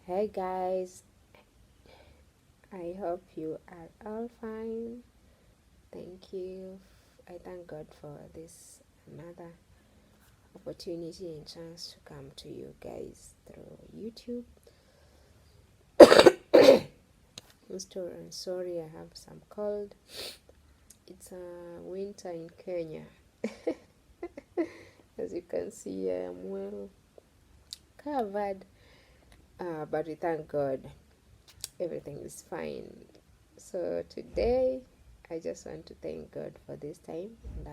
Hey guys, I hope you are all fine. Thank you. I thank God for this another opportunity and chance to come to you guys through YouTube. I'm sorry, I have some cold. It's winter in Kenya. As you can see, I am well covered, but we thank God everything is fine. So today, I just want to thank God for this time, and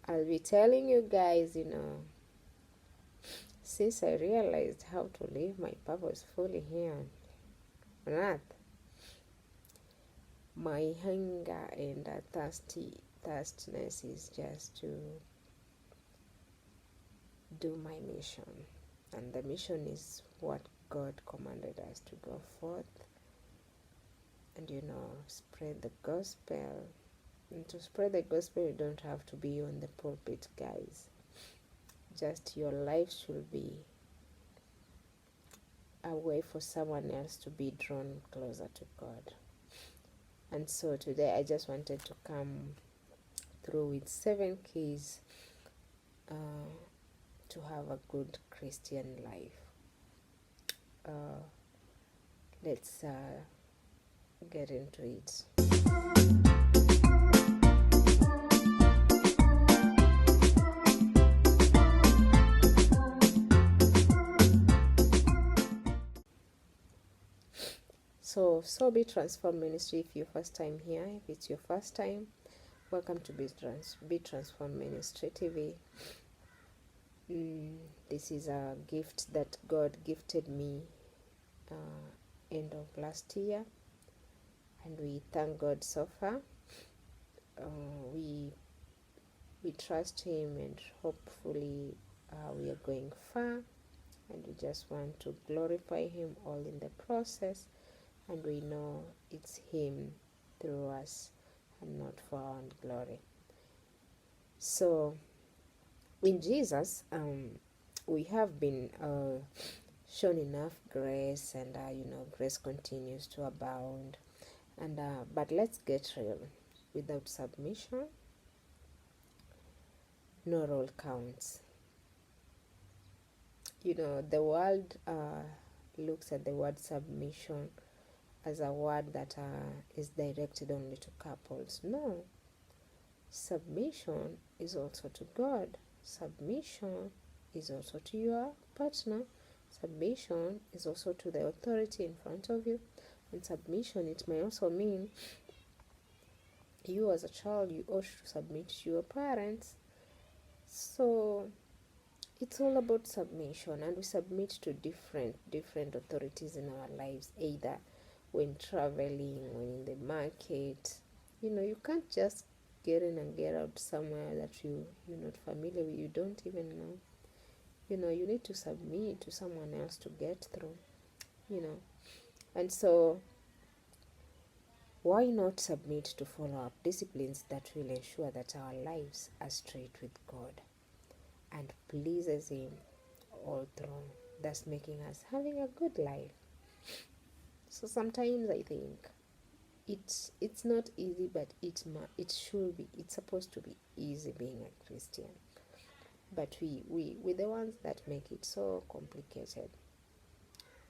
I'll be telling you guys, since I realized how to live my purpose fully here on earth, my hunger and thirstiness is just to do my mission. And the mission is what God commanded us to go forth and, spread the gospel. And to spread the gospel, you don't have to be on the pulpit, guys. Just your life should be a way for someone else to be drawn closer to God. And so today I just wanted to come through with 7 keys to have a good Christian life. Let's get into it. So Be Transformed Ministry, if you're first time here, if it's your first time, welcome to Be Transformed Ministry TV. This is a gift that God gifted me end of last year, and we thank God so far. We trust Him, and hopefully we are going far, and we just want to glorify Him all in the process, and we know it's Him through us and not for our own glory. So in Jesus, we have been shown enough grace, and grace continues to abound. And but let's get real. Without submission, no role counts. The world looks at the word submission as a word that is directed only to couples. No. Submission is also to God. Submission is also to your partner. Submission is also to the authority in front of you. And submission, it may also mean you as a child, you ought to submit to your parents. So it's all about submission, and we submit to different authorities in our lives, either when traveling, when in the market. You can't just get in and get out somewhere that you're not familiar with, you don't even know. You need to submit to someone else to get through, And so why not submit to follow up disciplines that will ensure that our lives are straight with God and pleases Him all through, thus making us having a good life. So sometimes I think it's not easy, but it should be. It's supposed to be easy being a Christian, but we're the ones that make it so complicated.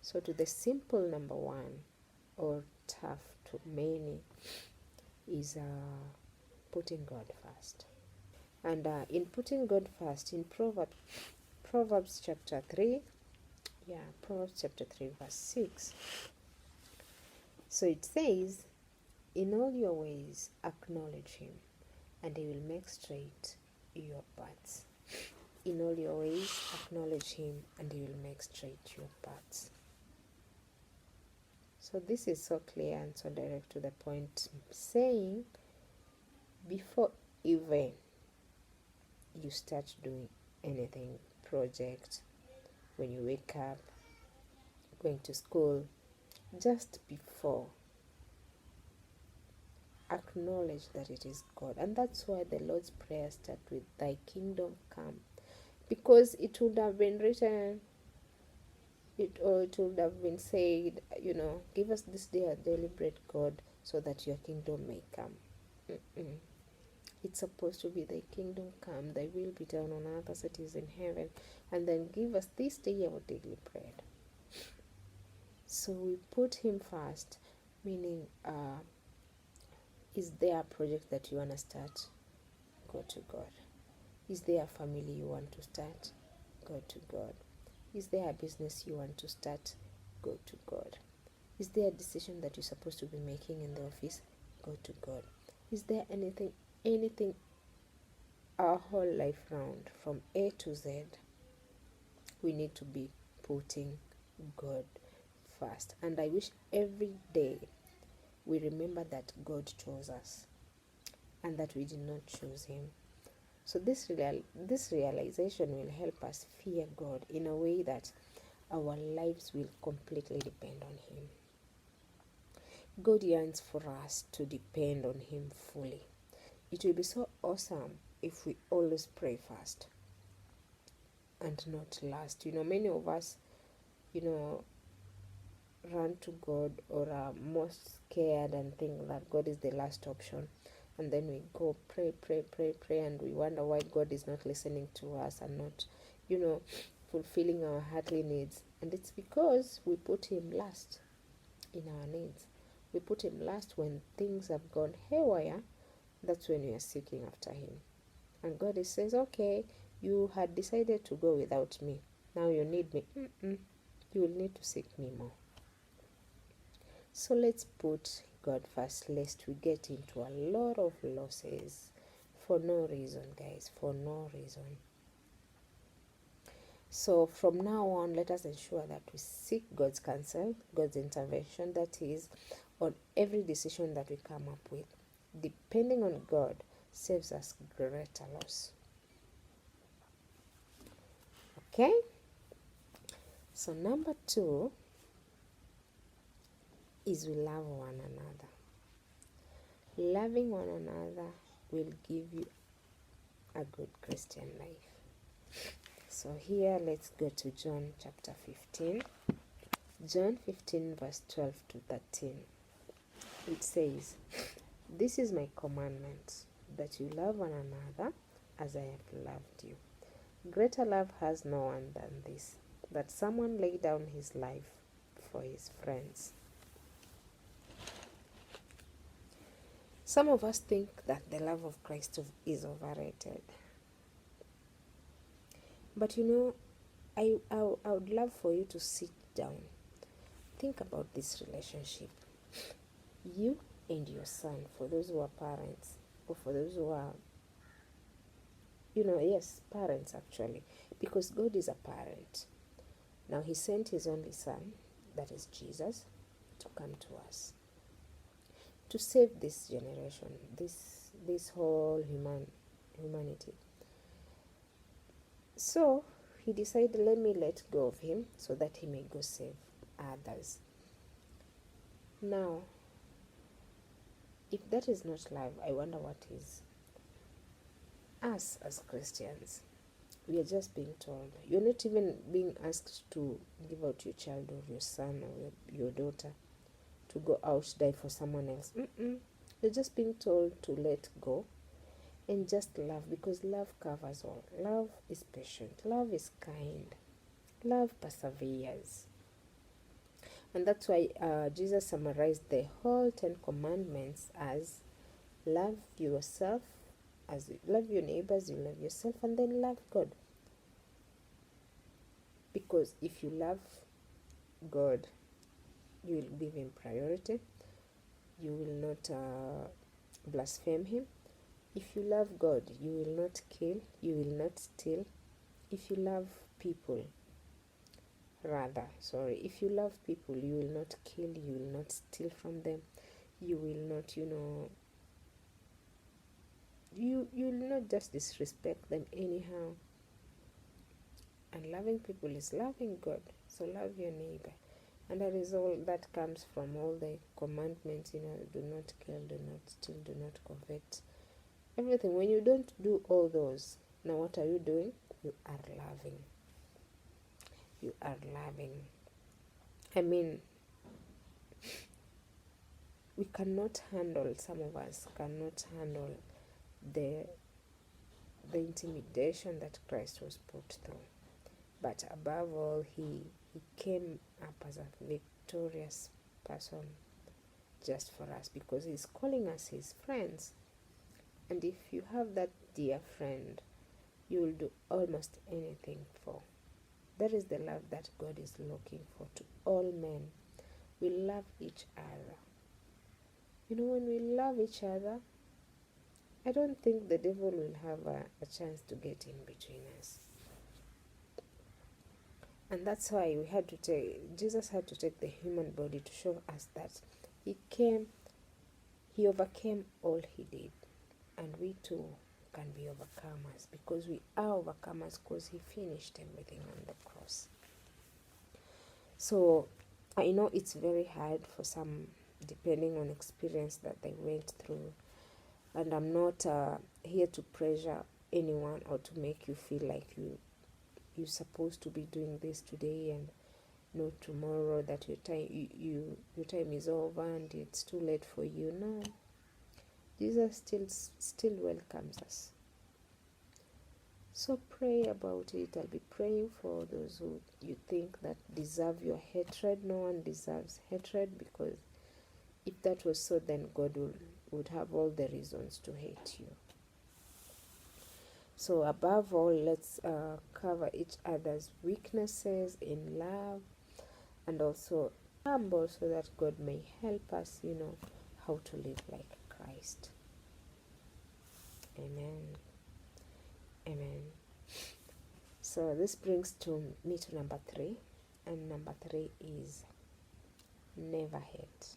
So to the simple number one, or tough to many, is putting God first. And in putting God first, in Proverbs chapter 3, Proverbs chapter 3 verse 6. So it says, in all your ways acknowledge Him, and He will make straight your paths. In all your ways acknowledge Him, and He will make straight your paths. So this is so clear and so direct to the point, saying before even you start doing anything, project, when you wake up, going to school, just before, acknowledge that it is God. And that's why the Lord's Prayer starts with thy kingdom come, because it would have been written, it would have been said, give us this day our daily bread, God, so that your kingdom may come. Mm-mm. It's supposed to be thy kingdom come, thy will be done on earth as it is in heaven, and then give us this day our daily bread. So we put him first, meaning, is there a project that you want to start? Go to God. Is there a family you want to start? Go to God. Is there a business you want to start? Go to God. Is there a decision that you're supposed to be making in the office? Go to God. Is there anything our whole life round, from A to Z, we need to be putting God first. And I wish every day we remember that God chose us and that we did not choose him. So this realization will help us fear God in a way that our lives will completely depend on him. God yearns for us to depend on him fully. It will be so awesome if we always pray first and not last. Many of us, run to God or are most scared and think that God is the last option. And then we go pray, and we wonder why God is not listening to us and not, fulfilling our heartly needs. And it's because we put him last in our needs. We put him last when things have gone haywire. That's when we are seeking after him. And God says, okay, you had decided to go without me. Now you need me. You will need to seek me more. So let's put God first, lest we get into a lot of losses for no reason, guys, for no reason. So from now on, let us ensure that we seek God's counsel, God's intervention, that is, on every decision that we come up with. Depending on God saves us greater loss. Okay? So number 2 is we love one another. Loving one another will give you a good Christian life. So here, let's go to John chapter 15. John 15 verse 12 to 13. It says, "This is my commandment, that you love one another as I have loved you. Greater love has no one than this, that someone lay down his life for his friends." Some of us think that the love of Christ is overrated. But I would love for you to sit down. Think about this relationship. You and your son, for those who are parents, or for those who are, yes, parents actually, because God is a parent. Now he sent his only son, that is Jesus, to come to us, to save this generation, this whole humanity. So he decided, let me let go of him so that he may go save others. Now, if that is not love, I wonder what is. Us as Christians, we are just being told. You're not even being asked to give out your child or your son or your daughter to go out, die for someone else. You're just being told to let go and just love, because love covers all. Love is patient. Love is kind. Love perseveres. And that's why Jesus summarized the whole 10 commandments as love yourself, as you love your neighbors, you love yourself, and then love God. Because if you love God, you will give him priority. You will not blaspheme him. If you love God, you will not kill, you will not steal. If you love people, if you love people, you will not kill, you will not steal from them, you will not, you will not just disrespect them anyhow. And loving people is loving God. So love your neighbor. And that is all that comes from all the commandments, do not kill, do not steal, do not covet. Everything. When you don't do all those, now what are you doing? You are loving. You are loving. I mean, we cannot handle, some of us cannot handle the intimidation that Christ was put through. But above all, he came up as a victorious person just for us, because he's calling us his friends. And if you have that dear friend, you will do almost anything for. That is the love that God is looking for to all men. We love each other. You know, when we love each other, I don't think the devil will have a chance to get in between us. And that's why Jesus had to take the human body to show us that he overcame all he did. And we too can be overcomers, because we are overcomers because he finished everything on the cross. So I know it's very hard for some, depending on experience that they went through. And I'm not here to pressure anyone or to make you feel like you're supposed to be doing this today and not tomorrow, that your time is over and it's too late for you. No. Jesus still welcomes us. So pray about it. I'll be praying for those who you think that deserve your hatred. No one deserves hatred, because if that was so, then God would have all the reasons to hate you. So above all, let's cover each other's weaknesses in love, and also humble, so that God may help us, how to live like Christ. Amen. Amen. So this brings me to number 3. And number 3 is never hate.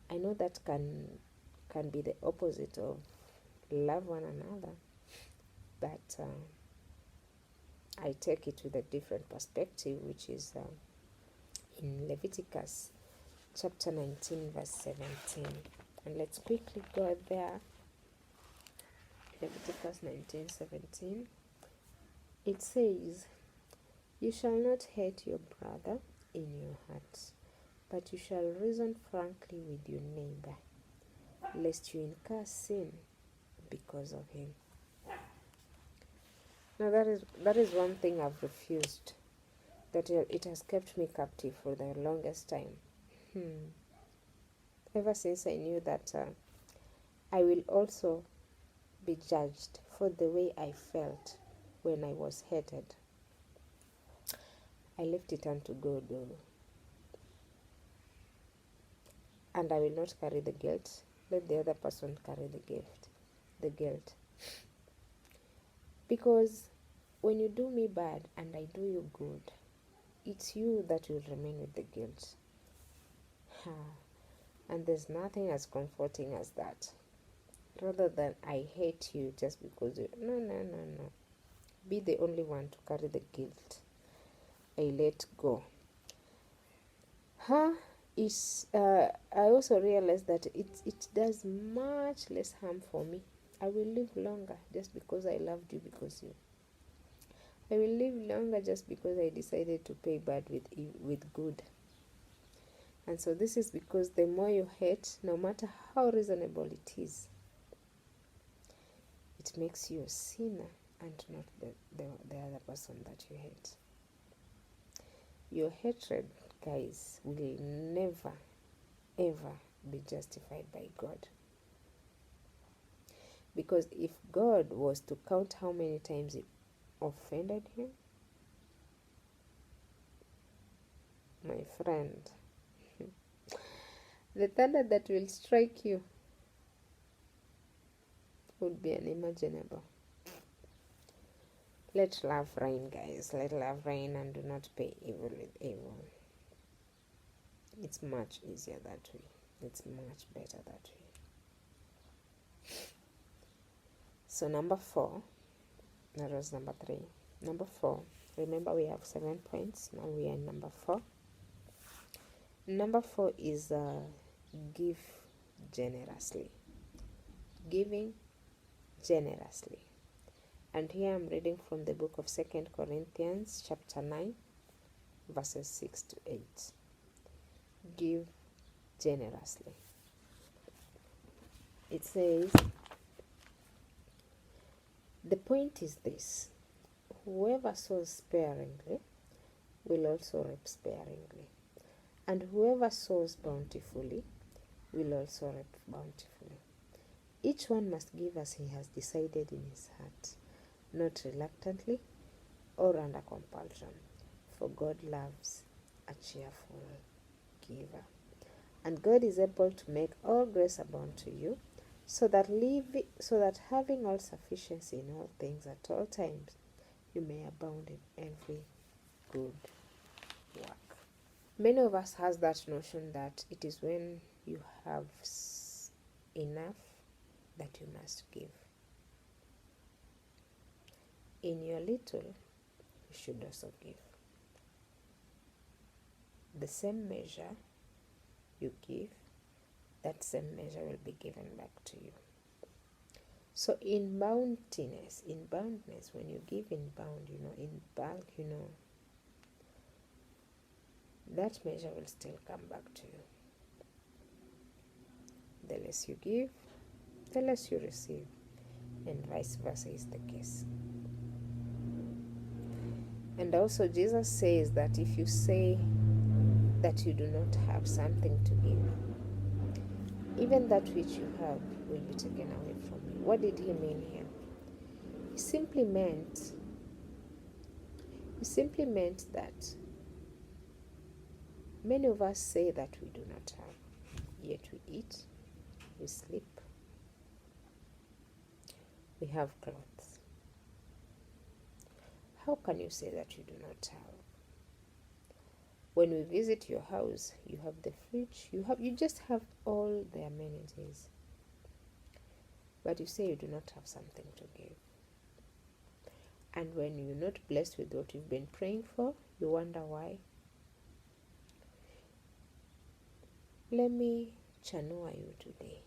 I know that can be the opposite of love one another, but I take it with a different perspective, which is in Leviticus chapter 19 verse 17. And let's quickly go there. Leviticus 19:17. It says, "You shall not hate your brother in your heart, but you shall reason frankly with your neighbor, lest you incur sin because of him." Now that is one thing I've refused, that it has kept me captive for the longest time. Ever since I knew that I will also be judged for the way I felt when I was hated, I left it unto God. And I will not carry the guilt. Let the other person carry the guilt. Because when you do me bad and I do you good, it's you that will remain with the guilt. And there's nothing as comforting as that. Rather than I hate you just because you... No. Be the only one to carry the guilt. I let go. I also realized that it does much less harm for me. I will live longer just because I loved you, I will live longer just because I decided to pay bad with good. And so this is because the more you hate, no matter how reasonable it is, it makes you a sinner and not the other person that you hate. Your hatred, guys, will never, ever be justified by God. Because if God was to count how many times you offended him, my friend, the thunder that will strike you would be unimaginable. Let love reign, guys. Let love reign, and do not pay evil with evil. It's much easier that way. It's much better that way. So number 4, that was number 3. Number 4, remember we have 7 points. Now we are in number 4. Number 4 is give generously. Giving generously. And here I'm reading from the book of 2 Corinthians chapter 9 verses 6 to 8. Give generously. It says, the point is this: whoever sows sparingly will also reap sparingly, and whoever sows bountifully will also reap bountifully. Each one must give as he has decided in his heart, not reluctantly or under compulsion, for God loves a cheerful giver. And God is able to make all grace abound to you, so that having all sufficiency in all things at all times, you may abound in every good work. Many of us has that notion that it is when you have enough that you must give. In your little, you should also give. The same measure you give, that same measure will be given back to you. So in Mountiness, when you give in bound, in bulk, that measure will still come back to you. The less you give, the less you receive, and vice versa is the case. And also Jesus says that if you say that you do not have something to give, even that which you have will be taken away from you. What did he mean here? He simply meant that many of us say that we do not have, yet we eat, we sleep, we have clothes. How can you say that you do not have? When we visit your house, you have the fridge, you just have all the amenities. But you say you do not have something to give. And when you're not blessed with what you've been praying for, you wonder why. Let me chanua you today.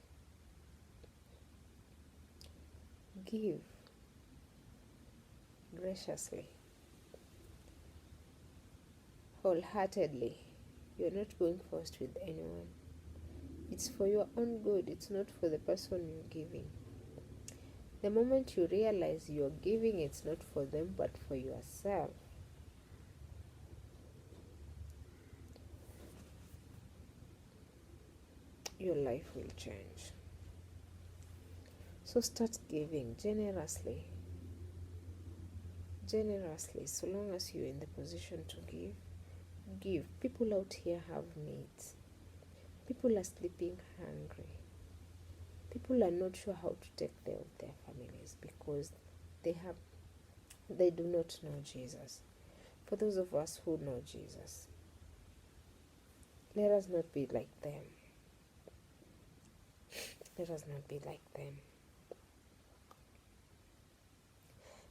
Give graciously, wholeheartedly. You're not going first with anyone. It's for your own good. It's not for the person you're giving. The moment you realize you're giving, it's not for them but for yourself, your life will change. So start giving generously. Generously, so long as you're in the position to give. People out here have needs. People are sleeping hungry. People are not sure how to take care of their families because they do not know Jesus. For those of us who know Jesus, let us not be like them. Let us not be like them.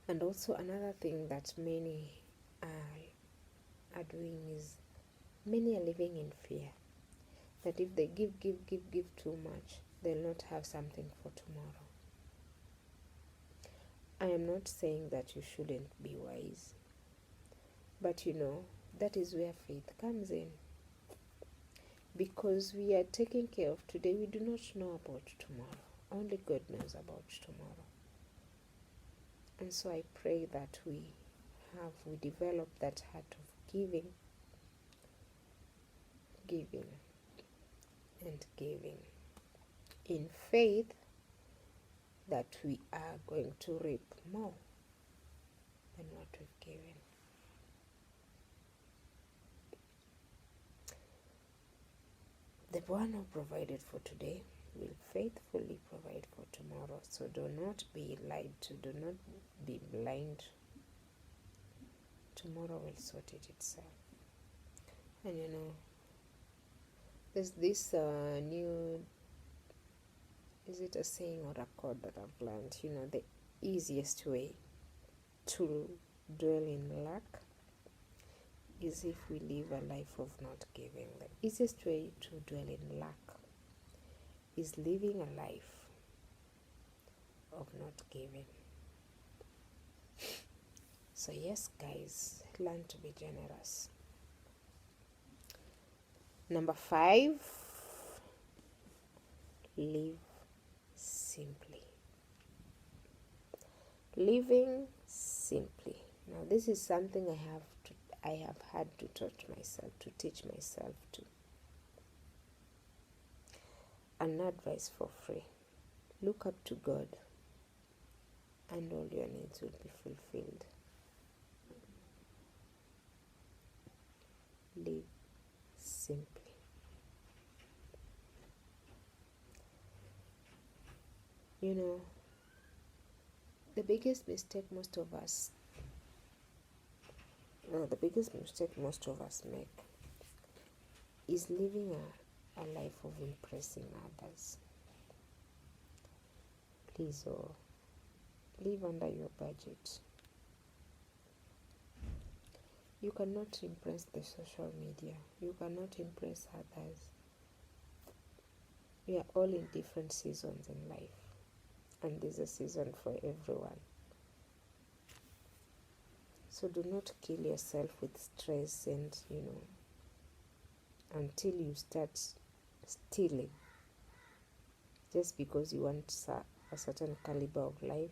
And also another thing that many are doing is many are living in fear that if they give too much, they'll not have something for tomorrow. I am not saying that you shouldn't be wise, but that is where faith comes in. Because we are taking care of today, we do not know about tomorrow. Only God knows about tomorrow. And so I pray that we develop that heart of giving and giving in faith that we are going to reap more than what we've given. The one who provided for today will faithfully provide for tomorrow. So do not be lied to. Do not be blind. Tomorrow will sort it itself. And there's this new, is it a saying or a quote that I've learned? The easiest way to dwell in lack is if we live a life of not giving. The easiest way to dwell in lack is living a life of not giving. So yes, guys, learn to be generous. Number 5, live simply. Living simply. Now this is something I have had to teach myself to. An advice for free. Look up to God and all your needs will be fulfilled. Live simply. You know, the biggest mistake most of us make is living a life of impressing others. Please, live under your budget. You cannot impress the social media. You cannot impress others. We are all in different seasons in life, and there's a season for everyone. So do not kill yourself with stress and, until you start stealing just because you want a certain caliber of life.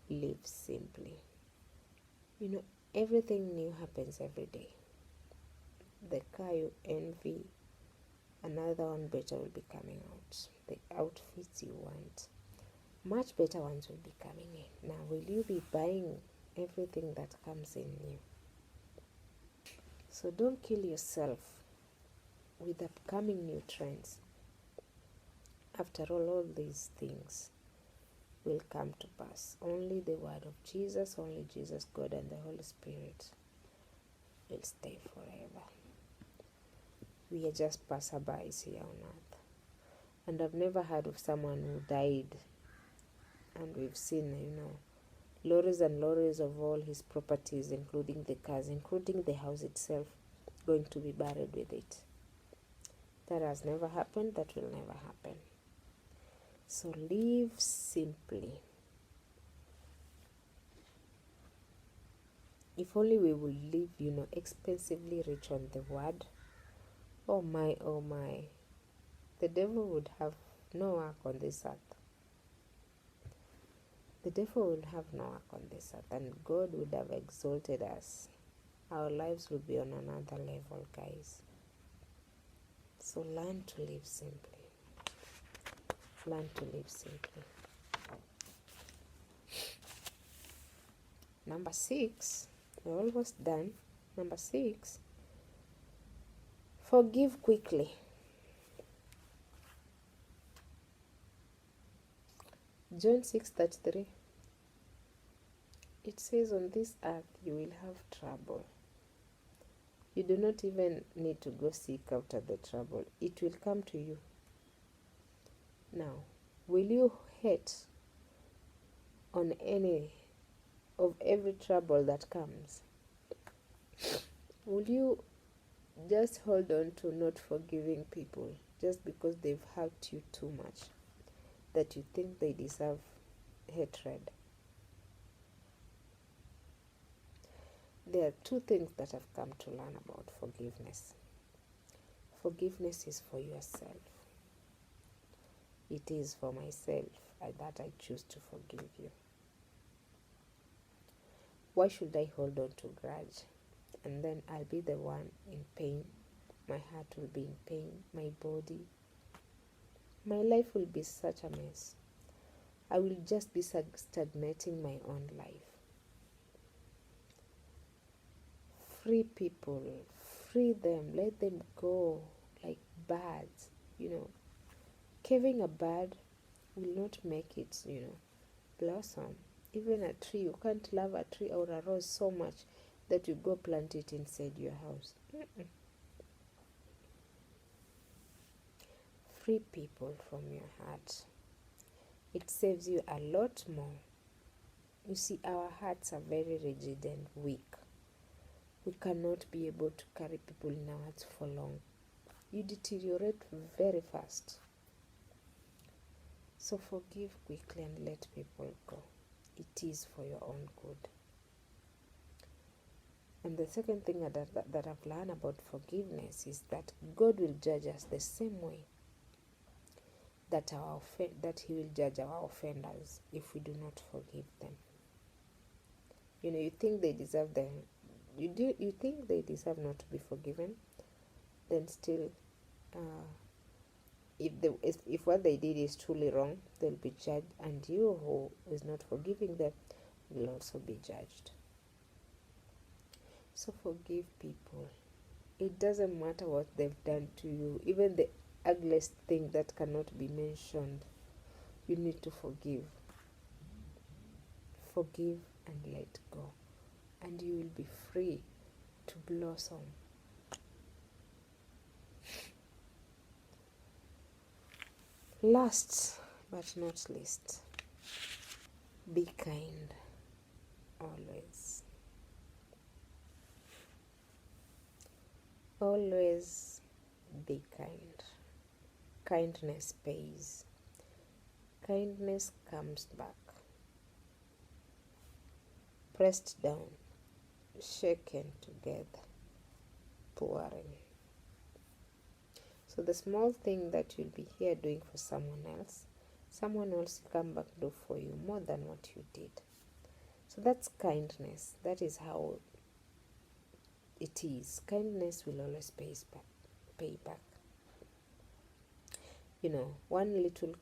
Live simply. Everything new happens every day. The car you envy, another one better will be coming out. The outfits you want, much better ones will be coming in. Now, will you be buying everything that comes in new? So don't kill yourself with upcoming new trends. After all these things will come to pass. Only the word of Jesus, only Jesus, God, and the Holy Spirit will stay forever. We are just passerbys here on earth. And I've never heard of someone who died, and we've seen, lorries and lorries of all his properties, including the cars, including the house itself, going to be buried with it. That has never happened. That will never happen. So live simply. If only we will live, expensively rich on the word. Oh my, oh my. The devil would have no work on this earth. The devil will have no work on this earth, and God would have exalted us. Our lives will be on another level, guys. So learn to live simply. Learn to live simply. Number 6, we're almost done. Number 6, forgive quickly. John 6:33. It says, on this earth you will have trouble. You do not even need to go seek after the trouble. It will come to you. Now, will you hate on any of every trouble that comes? Will you just hold on to not forgiving people just because they've hurt you too much, that you think they deserve hatred? There are 2 things that I've come to learn about forgiveness. Forgiveness is for yourself. It is for myself that I choose to forgive you. Why should I hold on to grudge? And then I'll be the one in pain. My heart will be in pain. My body. My life will be such a mess. I will just be stagnating my own life. Free people. Free them. Let them go like birds. Caving a bird will not make it, blossom. Even a tree, you can't love a tree or a rose so much that you go plant it inside your house. Free people from your heart. It saves you a lot more. You see, our hearts are very rigid and weak. We cannot be able to carry people in our hearts for long. You deteriorate very fast. So forgive quickly and let people go. It is for your own good. And the second thing that I've learned about forgiveness is that God will judge us the same way that He will judge our offenders if we do not forgive them. You think they deserve you think they deserve not to be forgiven? Then still, if what they did is truly wrong, they'll be judged, and you who is not forgiving them will also be judged. So forgive people. It doesn't matter what they've done to you, even the ugliest thing that cannot be mentioned. You need to forgive. Forgive and let go, and you will be free to blossom. Last but not least, be kind always. Always be kind. Kindness pays. Kindness comes back. Pressed down, shaken together, pouring. So the small thing that you'll be here doing for someone else will come back do for you more than what you did. So that's kindness. That is how it is. Kindness will always pay back. One little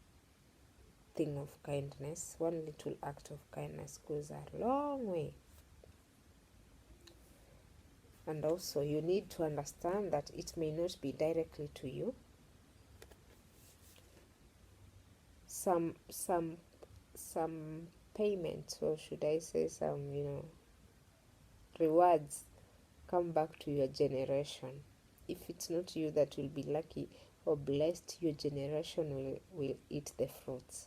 thing of kindness, one little act of kindness goes a long way. And also you need to understand that it may not be directly to you. Some payments, or should I say some, rewards come back to your generation. If it's not you that will be lucky or blessed, your generation will eat the fruits.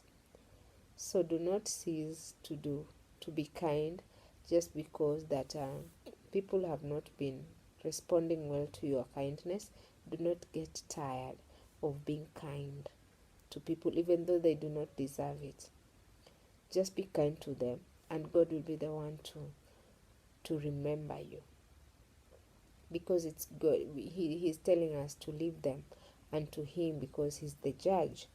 So do not cease to be kind just because that people have not been responding well to your kindness. Do not get tired of being kind to people, even though they do not deserve it. Just be kind to them, and God will be the one to remember you. Because it's God. He's telling us to leave them unto Him, because He's the judge.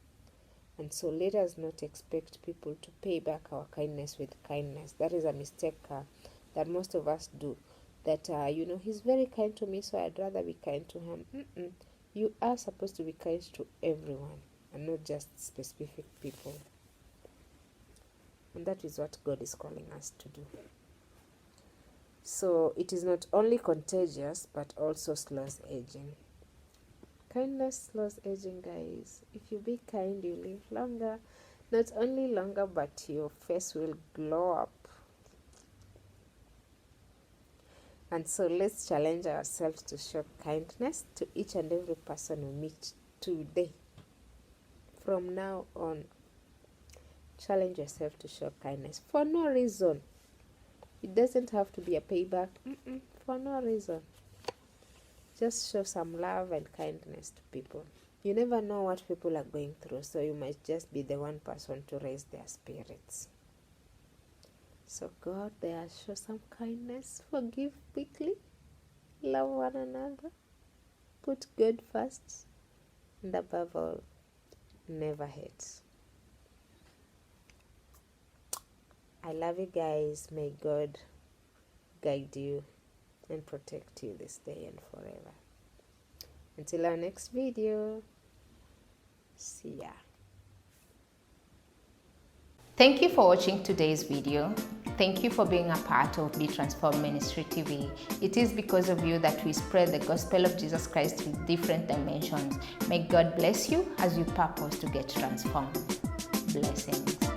And so let us not expect people to pay back our kindness with kindness. That is a mistake that most of us do. That, he's very kind to me, so I'd rather be kind to him. You are supposed to be kind to everyone, and not just specific people. And that is what God is calling us to do. So it is not only contagious, but also slows aging. Kindness slows aging, guys. If you be kind, you live longer. Not only longer, but your face will glow up. And so let's challenge ourselves to show kindness to each and every person we meet today. From now on, challenge yourself to show kindness for no reason. It doesn't have to be a payback. For no reason. Just show some love and kindness to people. You never know what people are going through, so you might just be the one person to raise their spirits. So go out there, show some kindness, forgive quickly, love one another, put God first, and above all, never hate. I love you guys. May God guide you and protect you this day and forever. Until our next video, see ya. Thank you for watching today's video. Thank you for being a part of Be Transformed Ministry TV. It is because of you that we spread the gospel of Jesus Christ with different dimensions. May God bless you as you purpose to get transformed. Blessings.